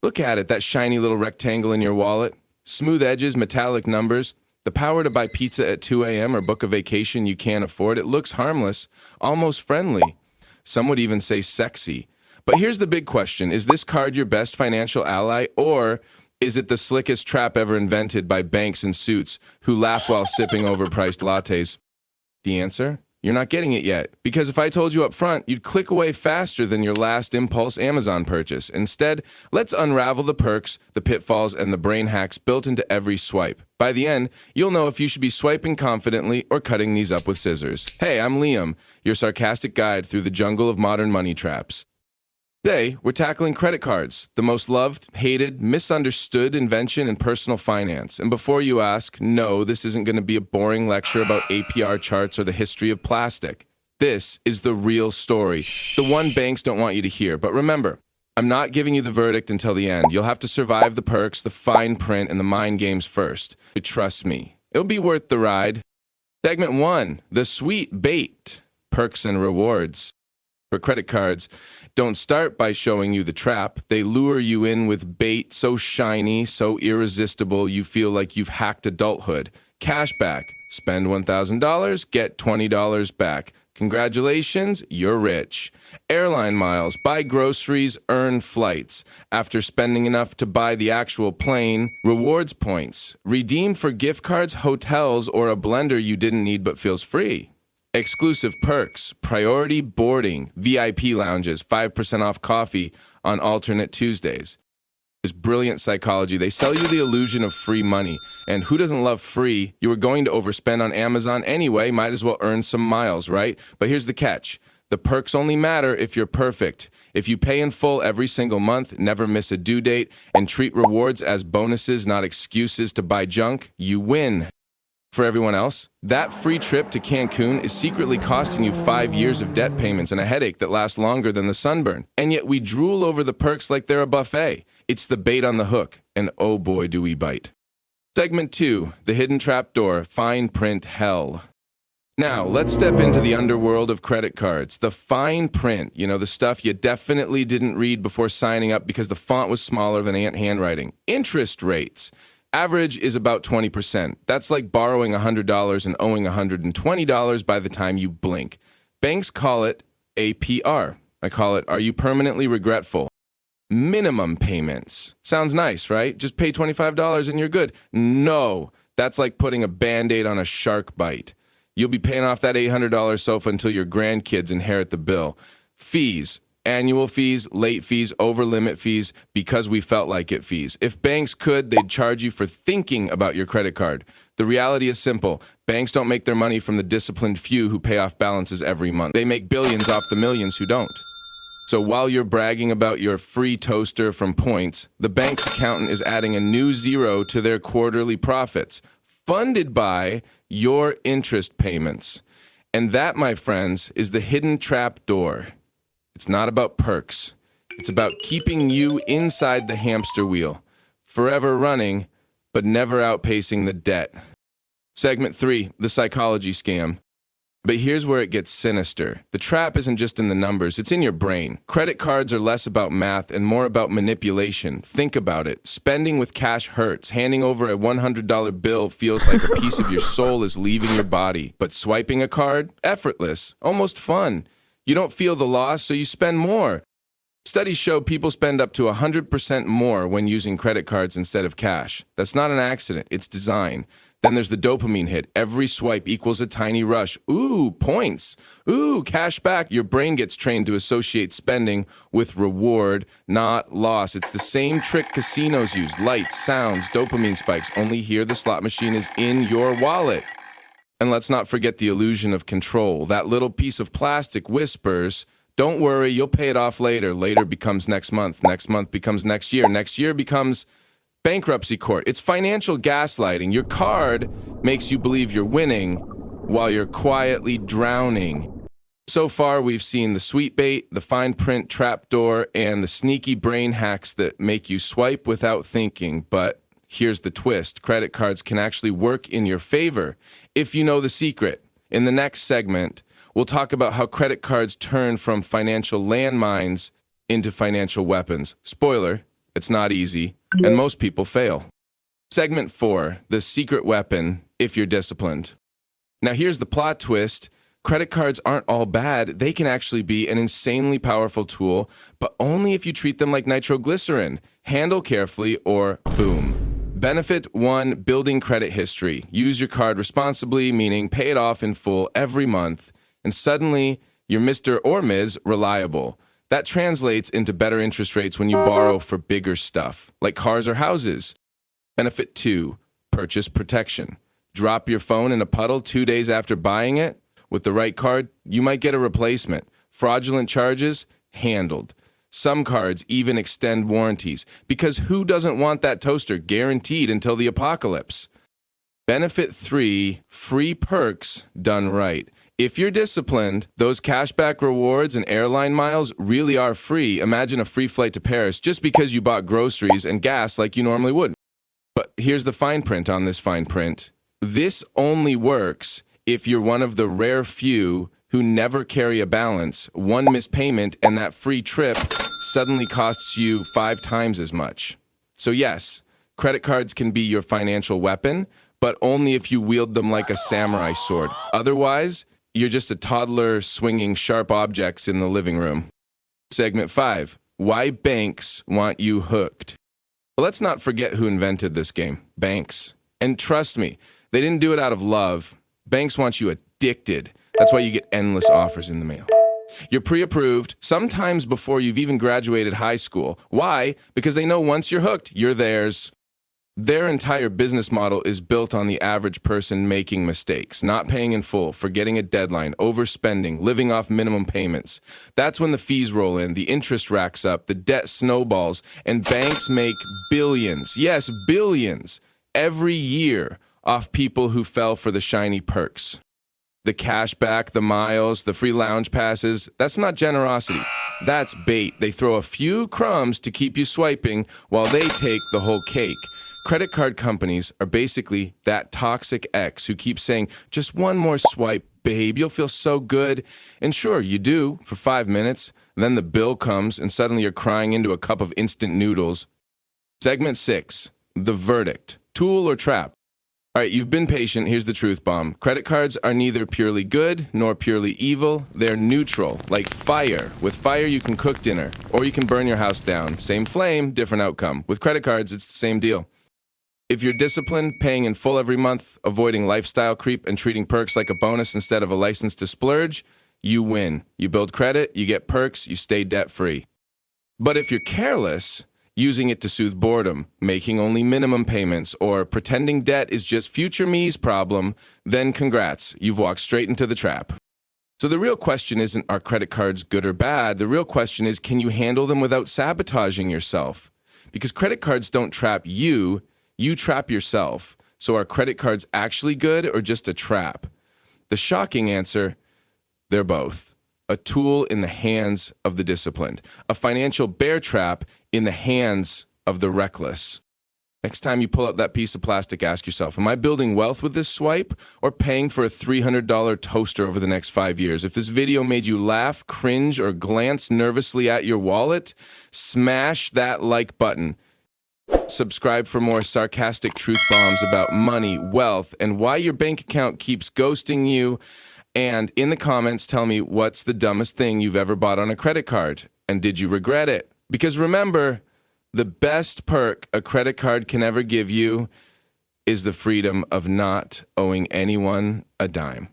Look at it, that shiny little rectangle in your wallet. Smooth edges, metallic numbers. The power to buy pizza at 2 a.m. or book a vacation you can't afford. It looks harmless, almost friendly. Some would even say sexy. But here's the big question. Is this card your best financial ally, or is it the slickest trap ever invented by banks in suits who laugh while sipping overpriced lattes? The answer? You're not getting it yet. Because if I told you up front, you'd click away faster than your last impulse Amazon purchase. Instead, let's unravel the perks, the pitfalls, and the brain hacks built into every swipe. By the end, you'll know if you should be swiping confidently or cutting these up with scissors. Hey, I'm Liam, your sarcastic guide through the jungle of modern money traps. Today, we're tackling credit cards, the most loved, hated, misunderstood invention in personal finance. And before you ask, no, this isn't going to be a boring lecture about APR charts or the history of plastic. This is the real story, the one banks don't want you to hear. But remember, I'm not giving you the verdict until the end. You'll have to survive the perks, the fine print, and the mind games first. But trust me, it'll be worth the ride. Segment 1, the sweet bait, perks and rewards. For credit cards, don't start by showing you the trap. They lure you in with bait so shiny, so irresistible, you feel like you've hacked adulthood. Cashback. Spend $1,000, get $20 back. Congratulations, you're rich. Airline miles. Buy groceries, earn flights. After spending enough to buy the actual plane, rewards points. Redeem for gift cards, hotels, or a blender you didn't need but feels free. Exclusive perks, priority boarding, VIP lounges, 5% off coffee on alternate Tuesdays. There's brilliant psychology. They sell you the illusion of free money. And who doesn't love free? You were going to overspend on Amazon anyway, might as well earn some miles, right? But here's the catch. The perks only matter if you're perfect. If you pay in full every single month, never miss a due date, and treat rewards as bonuses, not excuses to buy junk, you win. For everyone else, that free trip to Cancun is secretly costing you 5 years of debt payments and a headache that lasts longer than the sunburn. And yet we drool over the perks like they're a buffet. It's the bait on the hook, and oh boy do we bite. Segment 2, the hidden trapdoor, fine print hell. Now, let's step into the underworld of credit cards. The fine print, the stuff you definitely didn't read before signing up because the font was smaller than ant handwriting. Interest rates. Average is about 20%. That's like borrowing $100 and owing $120 by the time you blink. Banks call it APR. I call it, are you permanently regretful? Minimum payments. Sounds nice, right? Just pay $25 and you're good. No, that's like putting a Band-Aid on a shark bite. You'll be paying off that $800 sofa until your grandkids inherit the bill. Fees. Annual fees, late fees, over-limit fees, because we felt like it fees. If banks could, they'd charge you for thinking about your credit card. The reality is simple. Banks don't make their money from the disciplined few who pay off balances every month. They make billions off the millions who don't. So while you're bragging about your free toaster from Points, the bank's accountant is adding a new zero to their quarterly profits, funded by your interest payments. And that, my friends, is the hidden trap door. It's not about perks. It's about keeping you inside the hamster wheel, forever running, but never outpacing the debt. Segment 3, the psychology scam. But here's where it gets sinister. The trap isn't just in the numbers, it's in your brain. Credit cards are less about math and more about manipulation. Think about it. Spending with cash hurts. Handing over a $100 bill feels like a piece of your soul is leaving your body. But swiping a card? Effortless. Almost fun. You don't feel the loss, so you spend more. Studies show people spend up to 100% more when using credit cards instead of cash. That's not an accident, it's design. Then there's the dopamine hit. Every swipe equals a tiny rush. Ooh, points. Ooh, cash back. Your brain gets trained to associate spending with reward, not loss. It's the same trick casinos use. Lights, sounds, dopamine spikes. Only here the slot machine is in your wallet. And let's not forget the illusion of control. That little piece of plastic whispers, don't worry, you'll pay it off later. Later becomes next month. Next month becomes next year. Next year becomes bankruptcy court. It's financial gaslighting. Your card makes you believe you're winning while you're quietly drowning. So far, we've seen the sweet bait, the fine print trapdoor, and the sneaky brain hacks that make you swipe without thinking. But here's the twist. Credit cards can actually work in your favor if you know the secret. In the next segment, we'll talk about how credit cards turn from financial landmines into financial weapons. Spoiler, It's not easy, and most people fail. Segment 4, the secret weapon if you're disciplined. Now here's the plot twist. Credit cards aren't all bad. They can actually be an insanely powerful tool, but only if you treat them like nitroglycerin. Handle carefully or boom. Benefit 1, building credit history. Use your card responsibly, meaning pay it off in full every month, and suddenly you're Mr. or Ms. Reliable. That translates into better interest rates when you borrow for bigger stuff, like cars or houses. Benefit 2, purchase protection. Drop your phone in a puddle 2 days after buying it. With the right card, you might get a replacement. Fraudulent charges, handled. Some cards even extend warranties, because who doesn't want that toaster guaranteed until the apocalypse? Benefit 3, free perks done right. If you're disciplined, those cashback rewards and airline miles really are free. Imagine a free flight to Paris just because you bought groceries and gas like you normally would. But here's the fine print on this fine print. This only works if you're one of the rare few who never carry a balance. One missed payment and that free trip suddenly costs you 5 times as much. So yes, credit cards can be your financial weapon, but only if you wield them like a samurai sword. Otherwise, you're just a toddler swinging sharp objects in the living room. Segment 5, why banks want you hooked. Well, let's not forget who invented this game, banks. And trust me, they didn't do it out of love. Banks want you addicted. That's why you get endless offers in the mail. You're pre-approved, sometimes before you've even graduated high school. Why? Because they know once you're hooked, you're theirs. Their entire business model is built on the average person making mistakes, not paying in full, forgetting a deadline, overspending, living off minimum payments. That's when the fees roll in, the interest racks up, the debt snowballs, and banks make billions, yes, billions, every year off people who fell for the shiny perks. The cash back, the miles, the free lounge passes, that's not generosity. That's bait. They throw a few crumbs to keep you swiping while they take the whole cake. Credit card companies are basically that toxic ex who keeps saying, just one more swipe, babe, you'll feel so good. And sure, you do for 5 minutes. Then the bill comes and suddenly you're crying into a cup of instant noodles. Segment 6, the verdict, tool or trap. All right, you've been patient. Here's the truth bomb. Credit cards are neither purely good nor purely evil. They're neutral, like fire. With fire, you can cook dinner, or you can burn your house down. Same flame, different outcome. With credit cards, it's the same deal. If you're disciplined, paying in full every month, avoiding lifestyle creep, and treating perks like a bonus instead of a license to splurge, you win. You build credit, you get perks, you stay debt-free. But if you're careless, using it to soothe boredom, making only minimum payments, or pretending debt is just future me's problem, then congrats, you've walked straight into the trap. So the real question isn't, are credit cards good or bad? The real question is, can you handle them without sabotaging yourself? Because credit cards don't trap you, you trap yourself. So are credit cards actually good or just a trap? The shocking answer, they're both. A tool in the hands of the disciplined. A financial bear trap in the hands of the reckless. Next time you pull out that piece of plastic, ask yourself, am I building wealth with this swipe or paying for a $300 toaster over the next 5 years? If this video made you laugh, cringe, or glance nervously at your wallet, smash that like button. Subscribe for more sarcastic truth bombs about money, wealth, and why your bank account keeps ghosting you. And in the comments, tell me what's the dumbest thing you've ever bought on a credit card, and did you regret it? Because remember, the best perk a credit card can ever give you is the freedom of not owing anyone a dime.